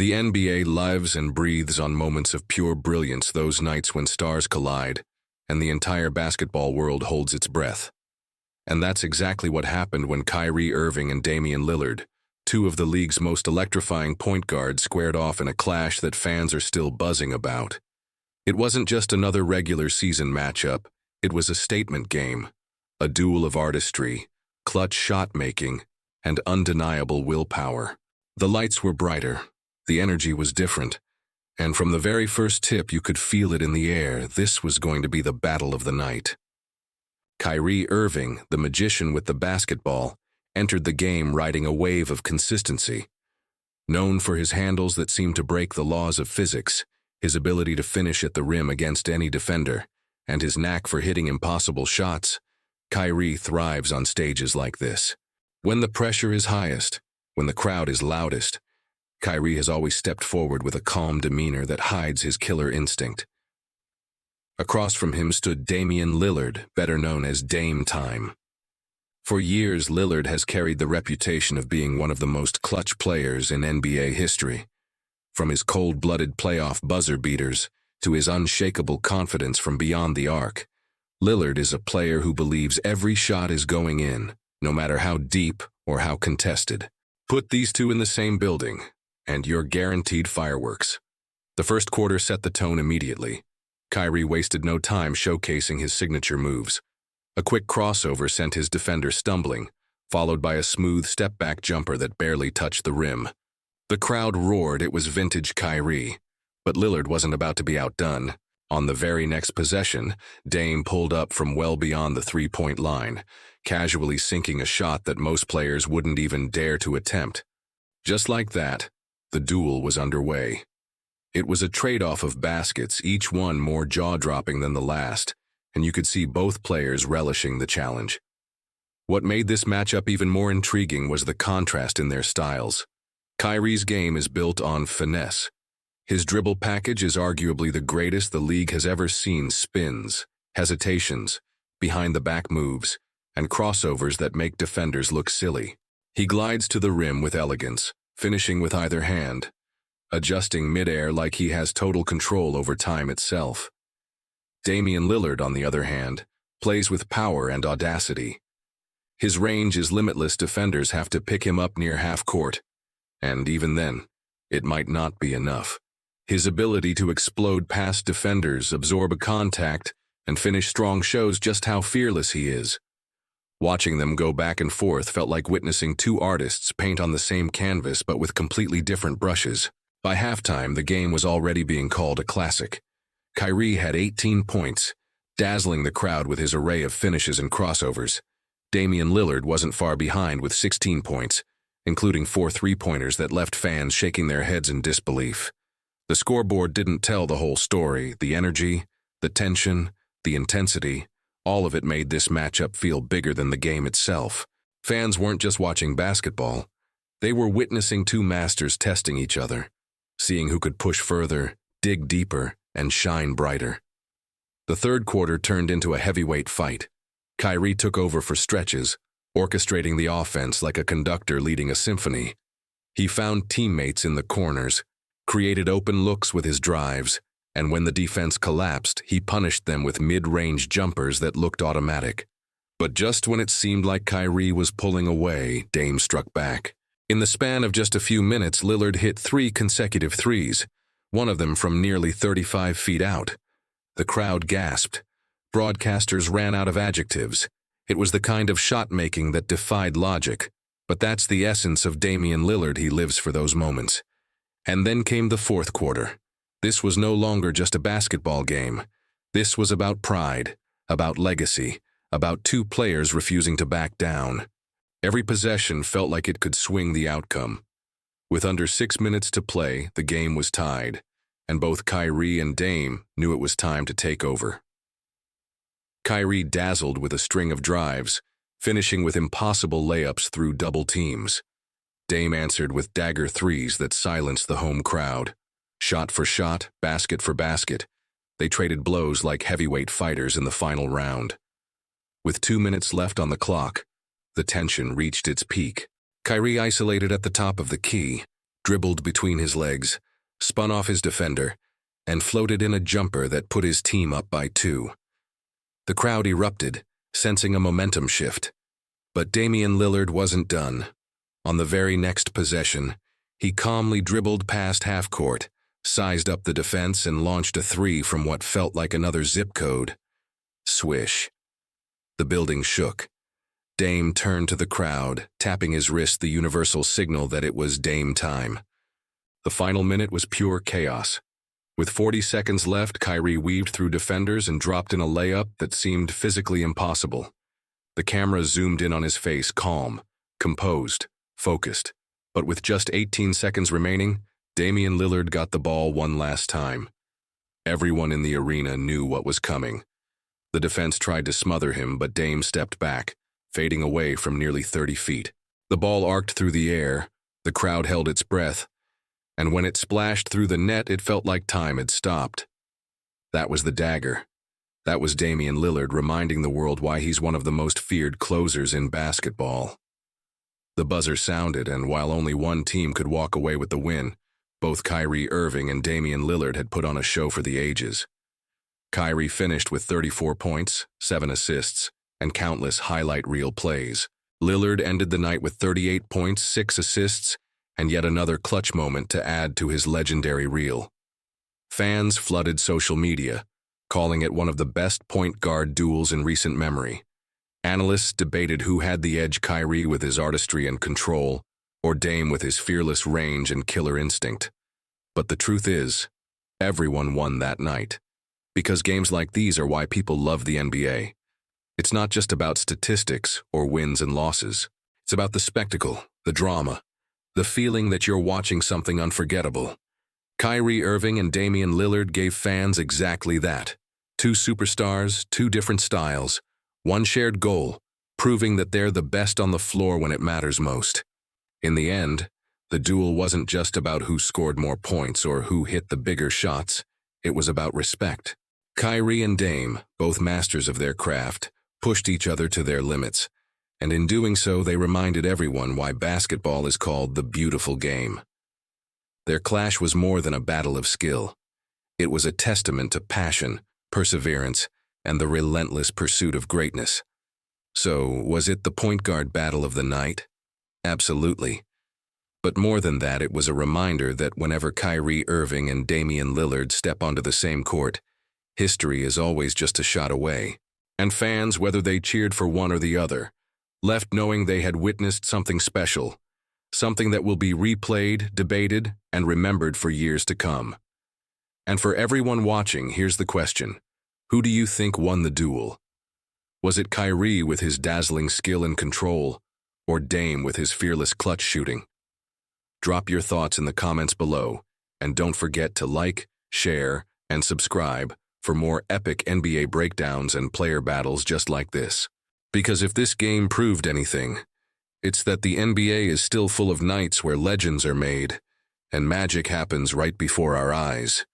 The NBA lives and breathes on moments of pure brilliance, those nights when stars collide and the entire basketball world holds its breath. And that's exactly what happened when Kyrie Irving and Damian Lillard, two of the league's most electrifying point guards, squared off in a clash that fans are still buzzing about. It wasn't just another regular season matchup, it was a statement game, a duel of artistry, clutch shot-making, and undeniable willpower. The lights were brighter, the energy was different, and from the very first tip you could feel it in the air. This was going to be the battle of the night. Kyrie Irving, the magician with the basketball, entered the game riding a wave of consistency. Known for his handles that seemed to break the laws of physics, his ability to finish at the rim against any defender, and his knack for hitting impossible shots, Kyrie thrives on stages like this. When the pressure is highest, when the crowd is loudest, Kyrie has always stepped forward with a calm demeanor that hides his killer instinct. Across from him stood Damian Lillard, better known as Dame Time. For years, Lillard has carried the reputation of being one of the most clutch players in NBA history. From his cold-blooded playoff buzzer beaters to his unshakable confidence from beyond the arc, Lillard is a player who believes every shot is going in, no matter how deep or how contested. Put these two in the same building, and you're guaranteed fireworks. The first quarter set the tone immediately. Kyrie wasted no time showcasing his signature moves. A quick crossover sent his defender stumbling, followed by a smooth step-back jumper that barely touched the rim. The crowd roared. It was vintage Kyrie. But Lillard wasn't about to be outdone. On the very next possession, Dame pulled up from well beyond the three-point line, casually sinking a shot that most players wouldn't even dare to attempt. Just like that, the duel was underway. It was a trade-off of baskets, each one more jaw-dropping than the last, and you could see both players relishing the challenge. What made this matchup even more intriguing was the contrast in their styles. Kyrie's game is built on finesse. His dribble package is arguably the greatest the league has ever seen: spins, hesitations, behind-the-back moves, and crossovers that make defenders look silly. He glides to the rim with elegance, finishing with either hand, adjusting midair like he has total control over time itself. Damian Lillard, on the other hand, plays with power and audacity. His range is limitless. Defenders have to pick him up near half-court, and even then, it might not be enough. His ability to explode past defenders, absorb a contact, and finish strong shows just how fearless he is. Watching them go back and forth felt like witnessing two artists paint on the same canvas but with completely different brushes. By halftime, the game was already being called a classic. Kyrie had 18 points, dazzling the crowd with his array of finishes and crossovers. Damian Lillard wasn't far behind with 16 points, including 4 three-pointers that left fans shaking their heads in disbelief. The scoreboard didn't tell the whole story. The energy, the tension, the intensity, all of it made this matchup feel bigger than the game itself. Fans weren't just watching basketball. They were witnessing two masters testing each other, seeing who could push further, dig deeper, and shine brighter. The third quarter turned into a heavyweight fight. Kyrie took over for stretches, orchestrating the offense like a conductor leading a symphony. He found teammates in the corners, created open looks with his drives, and when the defense collapsed, he punished them with mid-range jumpers that looked automatic. But just when it seemed like Kyrie was pulling away, Dame struck back. In the span of just a few minutes, Lillard hit 3 consecutive threes, one of them from nearly 35 feet out. The crowd gasped. Broadcasters ran out of adjectives. It was the kind of shot-making that defied logic. But that's the essence of Damian Lillard. He lives for those moments. And then came the fourth quarter. This was no longer just a basketball game. This was about pride, about legacy, about two players refusing to back down. Every possession felt like it could swing the outcome. With under 6 minutes to play, the game was tied, and both Kyrie and Dame knew it was time to take over. Kyrie dazzled with a string of drives, finishing with impossible layups through double teams. Dame answered with dagger threes that silenced the home crowd. Shot for shot, basket for basket, they traded blows like heavyweight fighters in the final round. With 2 minutes left on the clock, the tension reached its peak. Kyrie isolated at the top of the key, dribbled between his legs, spun off his defender, and floated in a jumper that put his team up by 2. The crowd erupted, sensing a momentum shift. But Damian Lillard wasn't done. On the very next possession, he calmly dribbled past half-court, sized up the defense, and launched a 3 from what felt like another zip code. Swish. The building shook. Dame turned to the crowd, tapping his wrist, the universal signal that it was Dame time. The final minute was pure chaos. With 40 seconds left, Kyrie weaved through defenders and dropped in a layup that seemed physically impossible. The camera zoomed in on his face, calm, composed, focused. But with just 18 seconds remaining, Damian Lillard got the ball one last time. Everyone in the arena knew what was coming. The defense tried to smother him, but Dame stepped back, fading away from nearly 30 feet. The ball arced through the air, the crowd held its breath, and when it splashed through the net, it felt like time had stopped. That was the dagger. That was Damian Lillard reminding the world why he's one of the most feared closers in basketball. The buzzer sounded, and while only one team could walk away with the win, both Kyrie Irving and Damian Lillard had put on a show for the ages. Kyrie finished with 34 points, 7 assists, and countless highlight reel plays. Lillard ended the night with 38 points, 6 assists, and yet another clutch moment to add to his legendary reel. Fans flooded social media, calling it one of the best point guard duels in recent memory. Analysts debated who had the edge, Kyrie with his artistry and control, or Dame with his fearless range and killer instinct. But the truth is, everyone won that night. Because games like these are why people love the NBA. It's not just about statistics or wins and losses. It's about the spectacle, the drama, the feeling that you're watching something unforgettable. Kyrie Irving and Damian Lillard gave fans exactly that. 2 superstars, 2 different styles, one shared goal, proving that they're the best on the floor when it matters most. In the end, the duel wasn't just about who scored more points or who hit the bigger shots. It was about respect. Kyrie and Dame, both masters of their craft, pushed each other to their limits, and in doing so they reminded everyone why basketball is called the beautiful game. Their clash was more than a battle of skill. It was a testament to passion, perseverance, and the relentless pursuit of greatness. So, was it the point guard battle of the night? Absolutely. But more than that, it was a reminder that whenever Kyrie Irving and Damian Lillard step onto the same court, history is always just a shot away. And fans, whether they cheered for one or the other, left knowing they had witnessed something special, something that will be replayed, debated, and remembered for years to come. And for everyone watching, here's the question. Who do you think won the duel? Was it Kyrie with his dazzling skill and control, or Dame with his fearless clutch shooting? Drop your thoughts in the comments below, and don't forget to like, share, and subscribe for more epic NBA breakdowns and player battles just like this. Because if this game proved anything, it's that the NBA is still full of nights where legends are made, and magic happens right before our eyes.